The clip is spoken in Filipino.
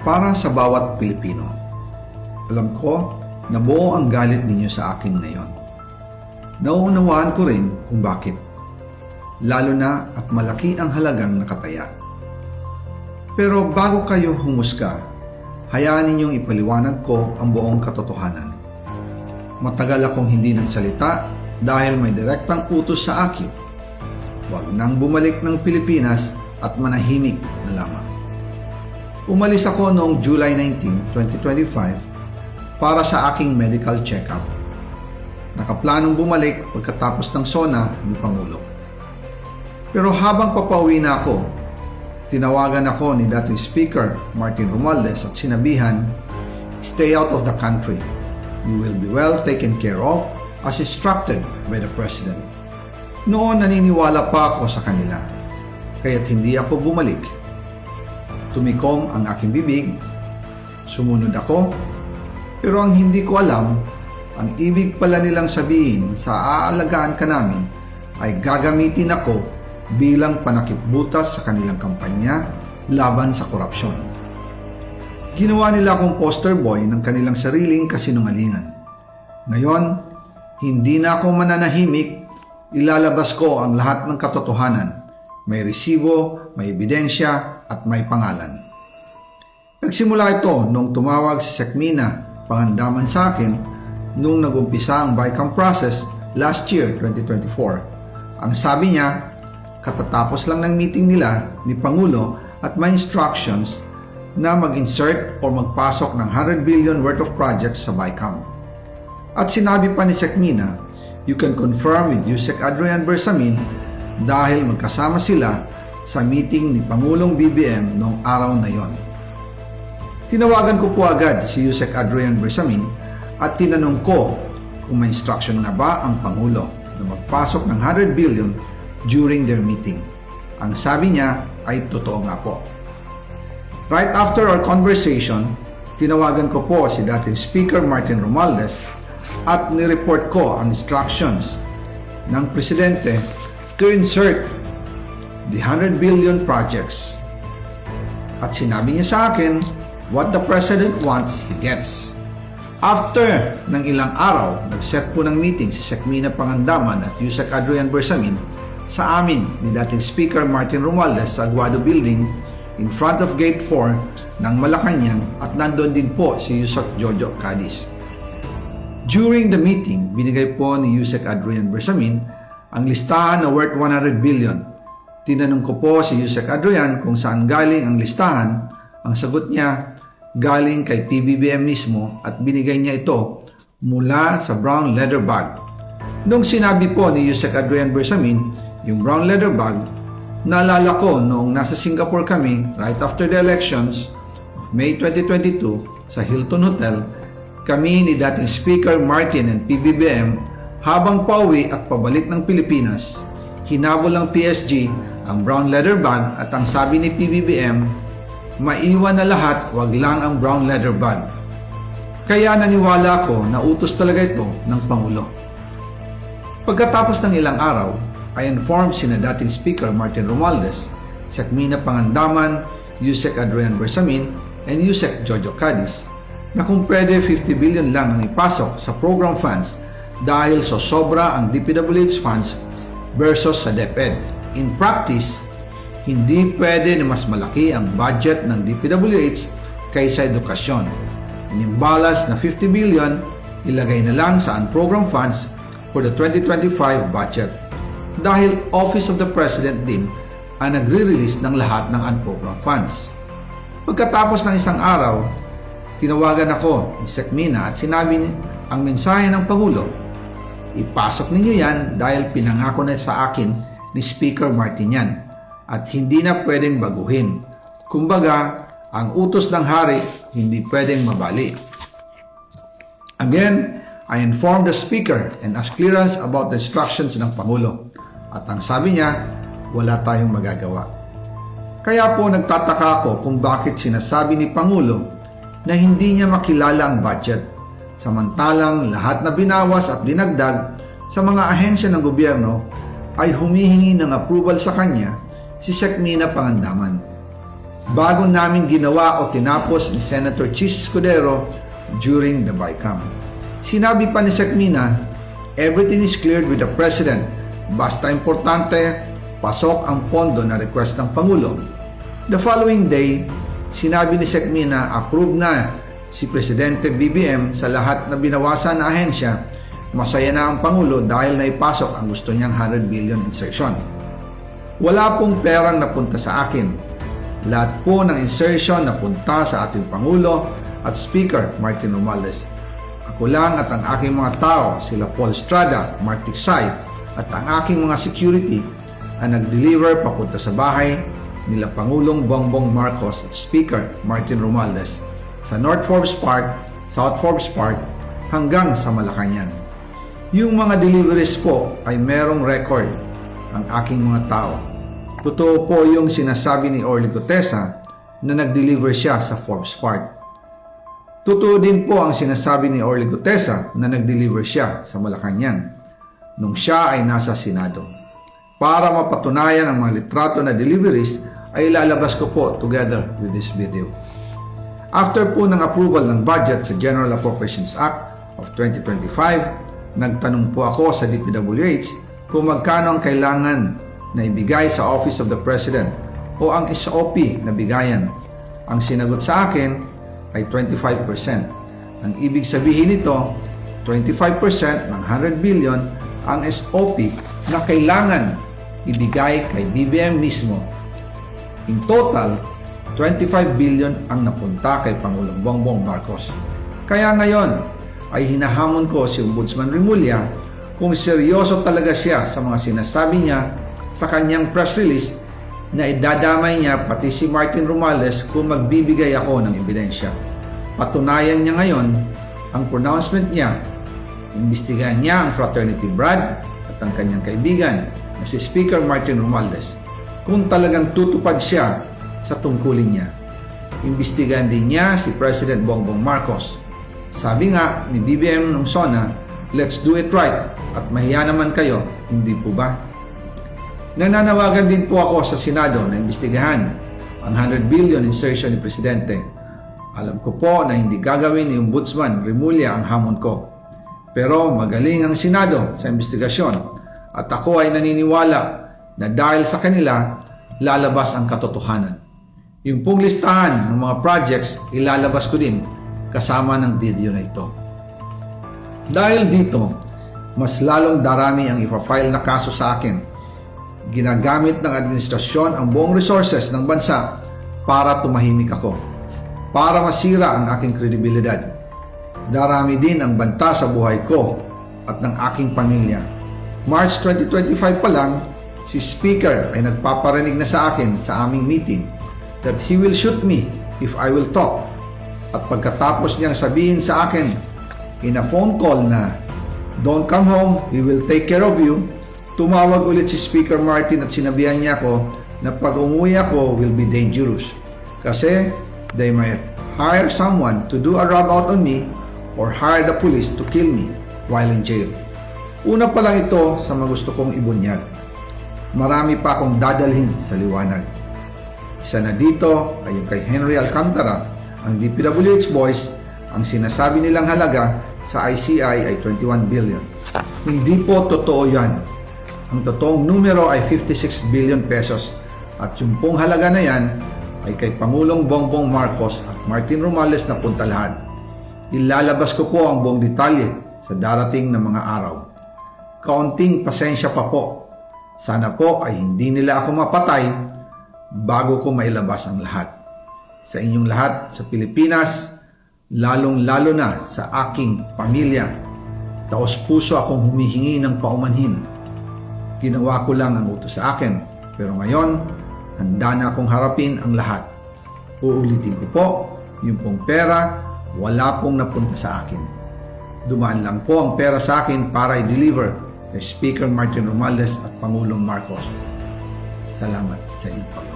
para sa bawat Pilipino. Alam ko na buo ang galit ninyo sa akin ngayon. Nauunawaan ko rin kung bakit, lalo na at malaki ang halagang nakataya. Pero bago kayo humusga, hayaan ninyong ipaliwanag ko ang buong katotohanan. Matagal akong hindi nagsalita dahil may direktang utos sa akin. Huwag nang bumalik ng Pilipinas at manahimik na lamang. Umalis ako noong July 19, 2025 para sa aking medical check-up. Nakaplanong bumalik pagkatapos ng SONA ni Pangulo. Pero habang papauwi na ako, tinawagan ako ni dating Speaker Martin Romualdez at sinabihan, "Stay out of the country. You will be well taken care of as instructed by the President." Noon naniniwala pa ako sa kanila, kaya't hindi ako bumalik. Tumikom ang aking bibig, sumunod ako, pero ang hindi ko alam, ang ibig pala nilang sabihin sa aalagaan ka namin ay gagamitin ako bilang panakipbutas sa kanilang kampanya laban sa korupsyon. Ginawa nila akong poster boy ng kanilang sariling kasinungalingan. Ngayon, hindi na ako mananahimik, ilalabas ko ang lahat ng katotohanan. May resibo, may ebidensya, at may pangalan. Nagsimula ito nung tumawag si Sekmina Pangandaman sa akin nung nagumpisa ang BICAM process last year, 2024. Ang sabi niya, katatapos lang ng meeting nila ni Pangulo at may instructions na mag-insert o magpasok ng 100 billion worth of projects sa BICAM. At sinabi pa ni Sekmina, you can confirm with Yusek Adrian Bersamin dahil magkasama sila sa meeting ni Pangulong BBM noong araw na yon. Tinawagan ko po agad si Yusek Adrian Bersamin at tinanong ko kung may instruction na ba ang Pangulo na magpasok ng 100 billion during their meeting. Ang sabi niya ay totoo nga po. Right after our conversation, tinawagan ko po si dating Speaker Martin Romualdez at nireport ko ang instructions ng Presidente to insert the 100 billion projects. At sinabi niya sa akin, what the President wants, he gets. After ng ilang araw, nag-set po ng meeting si Sekmina Pangandaman at Yusek Adrian Bersamin sa amin ni dating Speaker Martin Romualdez sa Aguado Building in front of Gate 4 ng Malacanang at nandoon din po si Yusek Jojo Cadiz. During the meeting, binigay po ni Yusek Adrian Bersamin ang listahan na worth 100 billion. Tinanong ko po si Yusek Adrian kung saan galing ang listahan. Ang sagot niya, galing kay PBBM mismo at binigay niya ito mula sa brown leather bag. Nung sinabi po ni Yusek Adrian Bersamin yung brown leather bag, naalala ko noong nasa Singapore kami right after the elections of May 2022 sa Hilton Hotel, kami ni dating Speaker Martin and PBBM habang pauwi at pabalik ng Pilipinas, hinabol ng PSG ang brown leather bag at ang sabi ni PBBM, maiwan na lahat, wag lang ang brown leather bag. Kaya naniwala ako na utos talaga ito ng Pangulo. Pagkatapos ng ilang araw, I informed sina dating Speaker Martin Romualdez, Sekmina Pangandaman, Yusek Adrian Bersamin, and Yusek Jojo Cadiz na kung pwede 50 billion lang ang ipasok sa program funds dahil so sobra ang DPWH funds versus sa DepEd. In practice, hindi pwede na mas malaki ang budget ng DPWH kaysa edukasyon. Inimbalas na 50 billion, ilagay na lang sa unprogram funds for the 2025 budget. Dahil Office of the President din ang nagre-release ng lahat ng unprogram funds. Pagkatapos ng isang araw, tinawagan ako ni Sekmina at sinabi ang mensahe ng Pangulo, ipasok ninyo yan dahil pinangako na sa akin ni Speaker Martin yan at hindi na pwedeng baguhin. Kumbaga, ang utos ng hari hindi pwedeng mabali. Again, I informed the Speaker and asked clearance about the instructions ng Pangulo. At ang sabi niya, wala tayong magagawa. Kaya po nagtataka ako kung bakit sinasabi ni Pangulo na hindi niya makilala ang budget, samantalang lahat na binawas at dinagdag sa mga ahensya ng gobyerno ay humihingi ng approval sa kanya si Sekmina Pangandaman. bago namin ginawa o tinapos ni Senator Chis Escudero during the BICAM. Sinabi pa ni Sec. Mina, everything is cleared with the President. Basta importante, pasok ang pondo na request ng Pangulo. The following day, sinabi ni Sec. Mina, approve na si Presidente BBM sa lahat na binawasan na ahensya. Masaya na ang Pangulo dahil naipasok ang gusto niyang 100 billion insertion. Wala pong perang napunta sa akin. Lahat po ng insertion napunta sa ating Pangulo at Speaker Martin Romualdez. Ako lang at ang aking mga tao, sila Paul Estrada, Mark Tiksay, at ang aking mga security ang nag-deliver papunta sa bahay nila Pangulong Bongbong Marcos at Speaker Martin Romualdez sa North Forbes Park, South Forbes Park hanggang sa Malacanang. Yung mga deliveries po ay merong record ang aking mga tao. Totoo po yung sinasabi ni Orly Gutesa na nag-deliver siya sa Forbes Park. Totoo din po ang sinasabi ni Orly Gutesa na nag-deliver siya sa Malacanang nung siya ay nasa Senado. Para mapatunayan ang mga litrato na deliveries ay ilalabas ko po together with this video. After po ng approval ng budget sa General Appropriations Act of 2025, nagtanong po ako sa DPWH kung magkano ang kailangan na ibigay sa Office of the President o ang SOP na bigayan. Ang sinagot sa akin ay 25%. Ang ibig sabihin nito, 25% ng 100 billion ang SOP na kailangan ibigay kay BBM mismo. In total, 25 billion ang napunta kay Pangulong Bongbong Marcos. Kaya ngayon ay hinahamon ko si Ombudsman Remulla kung seryoso talaga siya sa mga sinasabi niya sa kanyang press release na idadamay niya pati si Martin Romualdez kung magbibigay ako ng ebidensya. Patunayan niya ngayon ang pronouncement niya. Imbestigahan niya ang Fraternity Brad at ang kanyang kaibigan na si Speaker Martin Romualdez kung talagang tutupad siya sa tungkulin niya. Imbestigahan din niya si President Bongbong Marcos. Sabi nga ni BBM nung SONA, let's do it right at mahiya naman kayo, hindi po ba? Nananawagan din po ako sa Senado na imbestigahan ang 100 billion insertion ni Presidente. Alam ko po na hindi gagawin ni Ombudsman Remulla ang hamon ko. Pero magaling ang Senado sa imbestigasyon at ako ay naniniwala na dahil sa kanila, lalabas ang katotohanan. Yung pong listahan ng mga projects, ilalabas ko din kasama ng video na ito. Dahil dito, mas lalong darami ang ipafile na kaso sa akin. Ginagamit ng administrasyon ang buong resources ng bansa para tumahimik ako, para masira ang aking kredibilidad. Darami din ang banta sa buhay ko at ng aking pamilya. March 2025 pa lang, si Speaker ay nagpaparinig na sa akin sa aming meeting that he will shoot me if I will talk. At pagkatapos niyang sabihin sa akin in a phone call na don't come home, we will take care of you, tumawag ulit si Speaker Martin at sinabihan niya ako na pag umuwi ako will be dangerous kasi they might hire someone to do a rub out on me or hire the police to kill me while in jail. Una pa lang ito sa mga gusto kong ibunyag. Marami pa akong dadalhin sa liwanag. Isa na dito ay yung kay Henry Alcantara, ang DPWH boys. Ang sinasabi nilang halaga sa ICI ay 21 billion. Hindi po totoo yan. Ang totoong numero ay 56 billion pesos at yung pong halaga na yan ay kay Pangulong Bongbong Marcos at Martin Romualdez na punta lahat. Ilalabas ko po ang buong detalye sa darating na mga araw. Kaunting pasensya pa po. Sana po ay hindi nila ako mapatay bago ko mailabas ang lahat. Sa inyong lahat sa Pilipinas, lalong-lalo na sa aking pamilya, taos-puso akong humihingi ng paumanhin. Ginawa ko lang ang utos sa akin, pero ngayon, handa na akong harapin ang lahat. Uulitin ko po, yung pong pera, wala pong napunta sa akin. Dumaan lang po ang pera sa akin para i-deliver kay Speaker Martin Romualdez at Pangulong Marcos. Salamat sa inyong pagkakas.